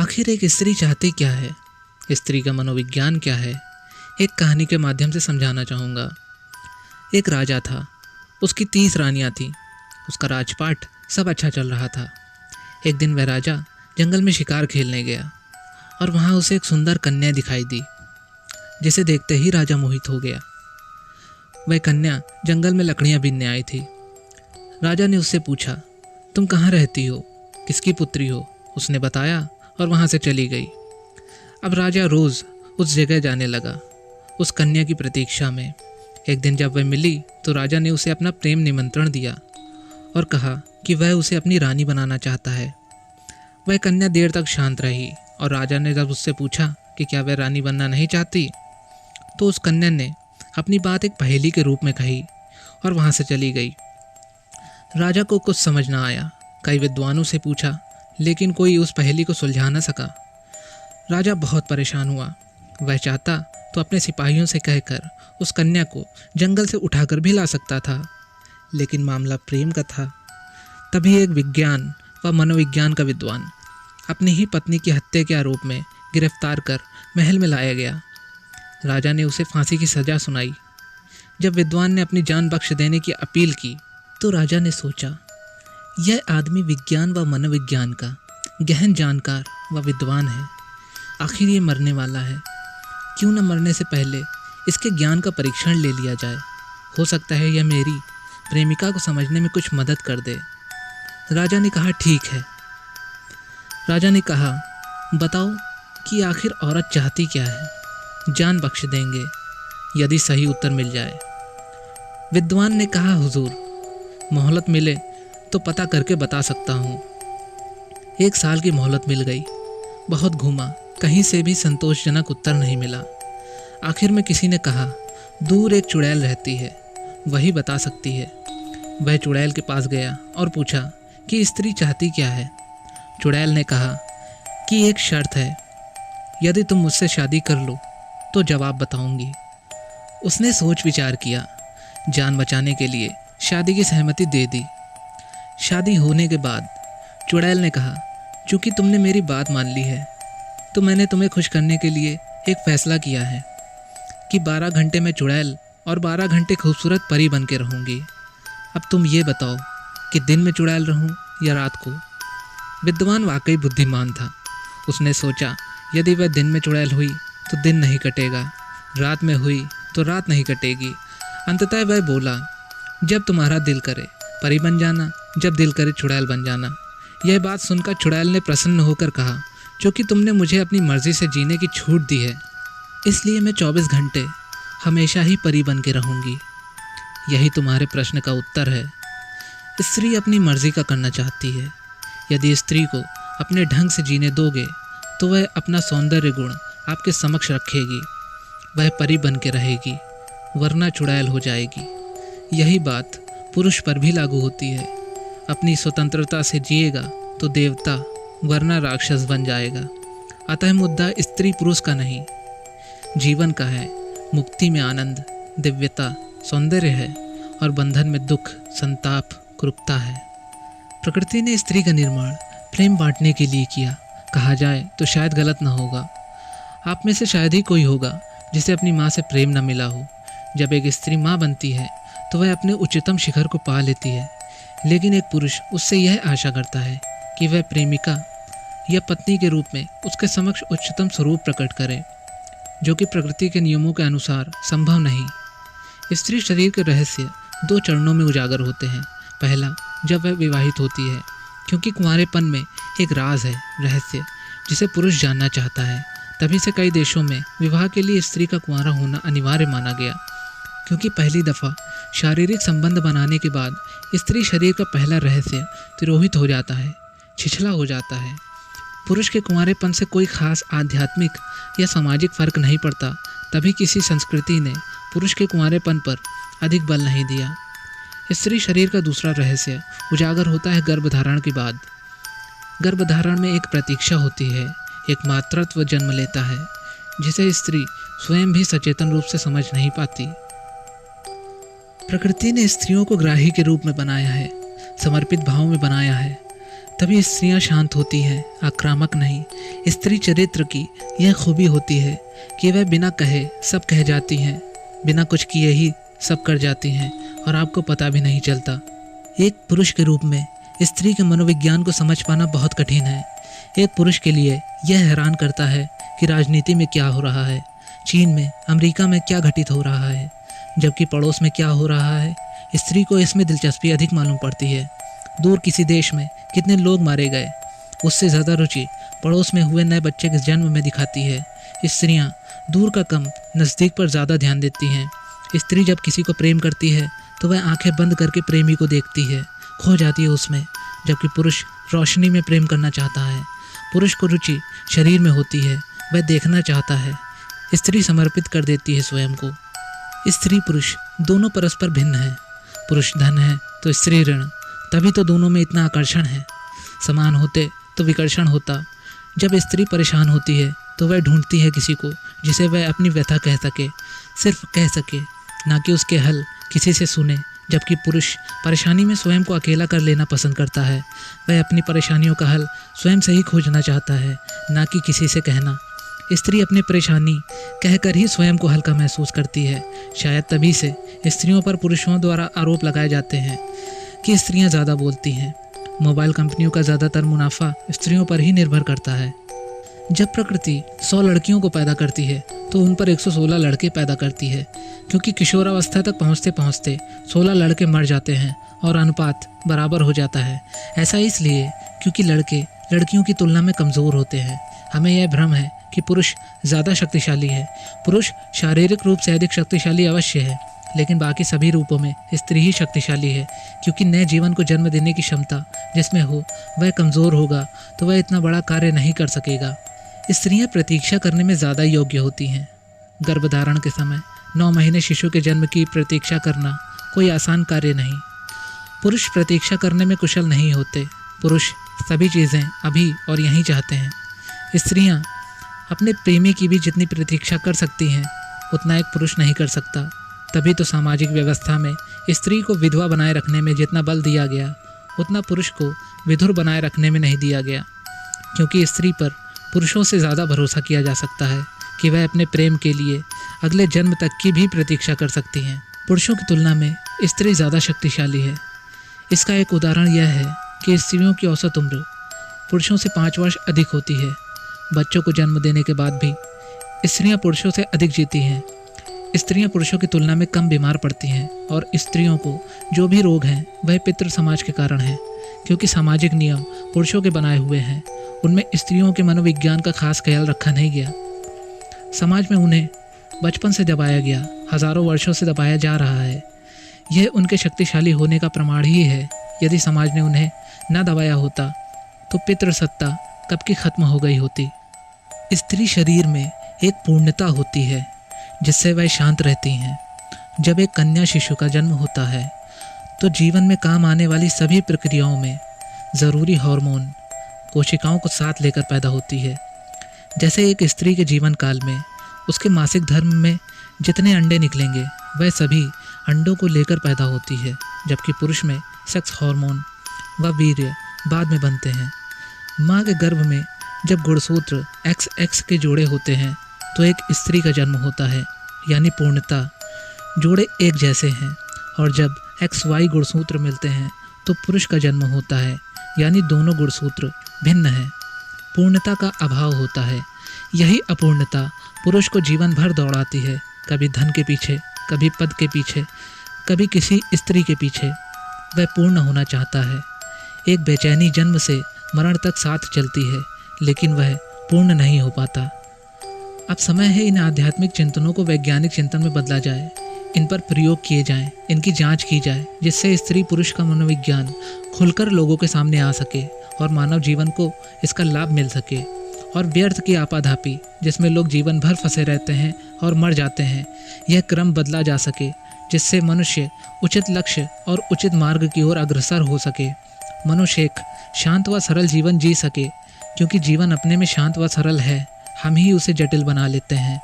आखिर एक स्त्री चाहती क्या है, स्त्री का मनोविज्ञान क्या है, एक कहानी के माध्यम से समझाना चाहूँगा। एक राजा था, उसकी 30 रानियाँ थीं, उसका राजपाट सब अच्छा चल रहा था। एक दिन वह राजा जंगल में शिकार खेलने गया और वहाँ उसे एक सुंदर कन्या दिखाई दी, जिसे देखते ही राजा मोहित हो गया। वह कन्या जंगल में लकड़ियाँ बीनने आई थी। राजा ने उससे पूछा, तुम कहाँ रहती हो, किसकी पुत्री हो? उसने बताया और वहाँ से चली गई। अब राजा रोज़ उस जगह जाने लगा, उस कन्या की प्रतीक्षा में। एक दिन जब वह मिली तो राजा ने उसे अपना प्रेम निमंत्रण दिया और कहा कि वह उसे अपनी रानी बनाना चाहता है। वह कन्या देर तक शांत रही और राजा ने जब उससे पूछा कि क्या वह रानी बनना नहीं चाहती, तो उस कन्या ने अपनी बात एक पहेली के रूप में कही और वहाँ से चली गई। राजा को कुछ समझ ना आया, कई विद्वानों से पूछा, लेकिन कोई उस पहेली को सुलझा न सका। राजा बहुत परेशान हुआ। वह चाहता तो अपने सिपाहियों से कहकर उस कन्या को जंगल से उठाकर भी ला सकता था, लेकिन मामला प्रेम का था। तभी एक विज्ञान व मनोविज्ञान का विद्वान अपनी ही पत्नी की हत्या के आरोप में गिरफ्तार कर महल में लाया गया। राजा ने उसे फांसी की सज़ा सुनाई। जब विद्वान ने अपनी जान बख्श देने की अपील की तो राजा ने सोचा, यह आदमी विज्ञान व मनोविज्ञान का गहन जानकार व विद्वान है। आखिर ये मरने वाला है, क्यों न मरने से पहले इसके ज्ञान का परीक्षण ले लिया जाए। हो सकता है यह मेरी प्रेमिका को समझने में कुछ मदद कर दे। राजा ने कहा, ठीक है। राजा ने कहा, बताओ कि आखिर औरत चाहती क्या है? जान बख्श देंगे यदि सही उत्तर मिल जाए। विद्वान ने कहा, हुजूर, मोहलत मिले तो पता करके बता सकता हूँ। 1 साल की मोहलत मिल गई। बहुत घूमा, कहीं से भी संतोषजनक उत्तर नहीं मिला। आखिर में किसी ने कहा, दूर एक चुड़ैल रहती है, वही बता सकती है। वह चुड़ैल के पास गया और पूछा कि स्त्री चाहती क्या है। चुड़ैल ने कहा कि एक शर्त है, यदि तुम मुझसे शादी कर लो तो जवाब बताऊंगी। उसने सोच विचार किया, जान बचाने के लिए शादी की सहमति दे दी। शादी होने के बाद चुड़ैल ने कहा, चूँकि तुमने मेरी बात मान ली है तो मैंने तुम्हें खुश करने के लिए एक फ़ैसला किया है कि 12 घंटे मैं चुड़ैल और 12 घंटे खूबसूरत परी बन के रहूँगी। अब तुम ये बताओ कि दिन में चुड़ैल रहूँ या रात को। विद्वान वाकई बुद्धिमान था। उसने सोचा, यदि वह दिन में चुड़ैल हुई तो दिन नहीं कटेगा, रात में हुई तो रात नहीं कटेगी। अंततः वह बोला, जब तुम्हारा दिल करे परी बन जाना, जब दिल करे चुड़ैल बन जाना। यह बात सुनकर चुड़ैल ने प्रसन्न होकर कहा, क्योंकि तुमने मुझे अपनी मर्जी से जीने की छूट दी है, इसलिए मैं 24 घंटे हमेशा ही परी बन के रहूँगी। यही तुम्हारे प्रश्न का उत्तर है। स्त्री अपनी मर्जी का करना चाहती है। यदि स्त्री को अपने ढंग से जीने दोगे तो वह अपना सौंदर्य गुण आपके समक्ष रखेगी, वह परी बन के रहेगी, वरना चुड़ैल हो जाएगी। यही बात पुरुष पर भी लागू होती है। अपनी स्वतंत्रता से जिएगा तो देवता वरना राक्षस बन जाएगा। अतः मुद्दा स्त्री पुरुष का नहीं, जीवन का है। मुक्ति में आनंद, दिव्यता, सौंदर्य है और बंधन में दुख, संताप, क्रूरता है। प्रकृति ने स्त्री का निर्माण प्रेम बांटने के लिए किया। कहा जाए तो शायद गलत न होगा। आप में से शायद ही कोई होगा जिसे अपनी माँ से प्रेम न मिला हो। जब एक स्त्री माँ बनती है तो वह अपने उच्चतम शिखर को पा लेती है, लेकिन एक पुरुष उससे यह आशा करता है कि वह प्रेमिका या पत्नी के रूप में उसके समक्ष उच्चतम स्वरूप प्रकट करे, जो कि प्रकृति के नियमों के अनुसार संभव नहीं। स्त्री शरीर के रहस्य 2 चरणों में उजागर होते हैं। पहला, जब वह विवाहित होती है, क्योंकि कुंवारेपन में एक राज है, रहस्य, जिसे पुरुष जानना चाहता है। तभी से कई देशों में विवाह के लिए स्त्री का कुंवारा होना अनिवार्य माना गया, क्योंकि पहली दफ़ा शारीरिक संबंध बनाने के बाद स्त्री शरीर का पहला रहस्य तिरोहित हो जाता है, छिछला हो जाता है। पुरुष के कुंवारेपन से कोई खास आध्यात्मिक या सामाजिक फर्क नहीं पड़ता। तभी किसी संस्कृति ने पुरुष के कुंवारेपन पर अधिक बल नहीं दिया। स्त्री शरीर का दूसरा रहस्य उजागर होता है गर्भधारण के बाद। गर्भधारण में एक प्रतीक्षा होती है, एक मातृत्व जन्म लेता है, जिसे स्त्री स्वयं भी सचेतन रूप से समझ नहीं पाती। प्रकृति ने स्त्रियों को ग्राही के रूप में बनाया है, समर्पित भाव में बनाया है। तभी स्त्रियां शांत होती हैं, आक्रामक नहीं। स्त्री चरित्र की यह खूबी होती है कि वह बिना कहे सब कह जाती हैं, बिना कुछ किए ही सब कर जाती हैं और आपको पता भी नहीं चलता। एक पुरुष के रूप में स्त्री के मनोविज्ञान को समझ पाना बहुत कठिन है। एक पुरुष के लिए यह हैरान करता है कि राजनीति में क्या हो रहा है, चीन में, अमेरिका में क्या घटित हो रहा है, जबकि पड़ोस में क्या हो रहा है। स्त्री को इसमें दिलचस्पी अधिक मालूम पड़ती है। दूर किसी देश में कितने लोग मारे गए, उससे ज़्यादा रुचि पड़ोस में हुए नए बच्चे के जन्म में दिखाती है। स्त्रियां दूर का कम, नज़दीक पर ज़्यादा ध्यान देती हैं। स्त्री जब किसी को प्रेम करती है तो वह आंखें बंद करके प्रेमी को देखती है, खो जाती है उसमें, जबकि पुरुष रोशनी में प्रेम करना चाहता है। पुरुष को रुचि शरीर में होती है, वह देखना चाहता है। स्त्री समर्पित कर देती है स्वयं को। स्त्री पुरुष दोनों परस्पर भिन्न हैं। पुरुष धन है तो स्त्री ऋण, तभी तो दोनों में इतना आकर्षण है। समान होते तो विकर्षण होता। जब स्त्री परेशान होती है तो वह ढूंढती है किसी को जिसे वह अपनी व्यथा कह सके, सिर्फ कह सके, ना कि उसके हल किसी से सुने। जबकि पुरुष परेशानी में स्वयं को अकेला कर लेना पसंद करता है। वह अपनी परेशानियों का हल स्वयं से ही खोजना चाहता है, ना कि किसी से कहना। स्त्री अपनी परेशानी कहकर ही स्वयं को हल्का महसूस करती है। शायद तभी से स्त्रियों पर पुरुषों द्वारा आरोप लगाए जाते हैं कि स्त्रियां ज़्यादा बोलती हैं। मोबाइल कंपनियों का ज़्यादातर मुनाफा स्त्रियों पर ही निर्भर करता है। जब प्रकृति 100 लड़कियों को पैदा करती है तो उन पर 116 लड़के पैदा करती है, क्योंकि किशोरावस्था तक पहुँचते पहुँचते 16 लड़के मर जाते हैं और अनुपात बराबर हो जाता है। ऐसा इसलिए क्योंकि लड़के लड़कियों की तुलना में कमज़ोर होते हैं। हमें यह भ्रम है कि पुरुष ज़्यादा शक्तिशाली है। पुरुष शारीरिक रूप से अधिक शक्तिशाली अवश्य है, लेकिन बाकी सभी रूपों में स्त्री ही शक्तिशाली है, क्योंकि नए जीवन को जन्म देने की क्षमता जिसमें हो वह कमज़ोर होगा तो वह इतना बड़ा कार्य नहीं कर सकेगा। स्त्रियां प्रतीक्षा करने में ज़्यादा योग्य होती हैं। गर्भधारण के समय 9 महीने शिशु के जन्म की प्रतीक्षा करना कोई आसान कार्य नहीं। पुरुष प्रतीक्षा करने में कुशल नहीं होते। पुरुष सभी चीज़ें अभी और यहीं चाहते हैं। स्त्रियां अपने प्रेमी की भी जितनी प्रतीक्षा कर सकती हैं उतना एक पुरुष नहीं कर सकता। तभी तो सामाजिक व्यवस्था में स्त्री को विधवा बनाए रखने में जितना बल दिया गया उतना पुरुष को विधुर बनाए रखने में नहीं दिया गया, क्योंकि स्त्री पर पुरुषों से ज़्यादा भरोसा किया जा सकता है कि वह अपने प्रेम के लिए अगले जन्म तक की भी प्रतीक्षा कर सकती हैं। पुरुषों की तुलना में स्त्री ज़्यादा शक्तिशाली है। इसका एक उदाहरण यह है कि स्त्रियों की औसत उम्र पुरुषों से 5 वर्ष अधिक होती है। बच्चों को जन्म देने के बाद भी स्त्रियां पुरुषों से अधिक जीती हैं। स्त्रियां पुरुषों की तुलना में कम बीमार पड़ती हैं और स्त्रियों को जो भी रोग हैं वह पितृ समाज के कारण है, क्योंकि सामाजिक नियम पुरुषों के बनाए हुए हैं। उनमें स्त्रियों के मनोविज्ञान का खास ख्याल रखा नहीं गया। समाज में उन्हें बचपन से दबाया गया, हज़ारों वर्षों से दबाया जा रहा है। यह उनके शक्तिशाली होने का प्रमाण ही है। यदि समाज ने उन्हें न दबाया होता तो पितृसत्ता कब की खत्म हो गई होती। स्त्री शरीर में एक पूर्णता होती है जिससे वह शांत रहती हैं। जब एक कन्या शिशु का जन्म होता है तो जीवन में काम आने वाली सभी प्रक्रियाओं में ज़रूरी हार्मोन कोशिकाओं को साथ लेकर पैदा होती है। जैसे एक स्त्री के जीवन काल में उसके मासिक धर्म में जितने अंडे निकलेंगे वह सभी अंडों को लेकर पैदा होती है, जबकि पुरुष में सेक्स हार्मोन व वीर्य बाद में बनते हैं। माँ के गर्भ में जब गुणसूत्र XX के जोड़े होते हैं तो एक स्त्री का जन्म होता है, यानी पूर्णता। जोड़े एक जैसे हैं, और जब XY गुणसूत्र मिलते हैं तो पुरुष का जन्म होता है, यानी दोनों गुणसूत्र भिन्न हैं। पूर्णता का अभाव होता है। यही अपूर्णता पुरुष को जीवन भर दौड़ाती है, कभी धन के पीछे, कभी पद के पीछे, कभी किसी स्त्री के पीछे। वह पूर्ण होना चाहता है। एक बेचैनी जन्म से मरण तक साथ चलती है, लेकिन वह पूर्ण नहीं हो पाता। अब समय है इन आध्यात्मिक चिंतनों को वैज्ञानिक चिंतन में बदला जाए, इन पर प्रयोग किए जाएं, इनकी जांच की जाए, जिससे स्त्री पुरुष का मनोविज्ञान खुलकर लोगों के सामने आ सके और मानव जीवन को इसका लाभ मिल सके। और व्यर्थ की आपाधापी जिसमें लोग जीवन भर फंसे रहते हैं और मर जाते हैं, यह क्रम बदला जा सके, जिससे मनुष्य उचित लक्ष्य और उचित मार्ग की ओर अग्रसर हो सके। मनुष्य एक शांत व सरल जीवन जी सके, क्योंकि जीवन अपने में शांत व सरल है, हम ही उसे जटिल बना लेते हैं।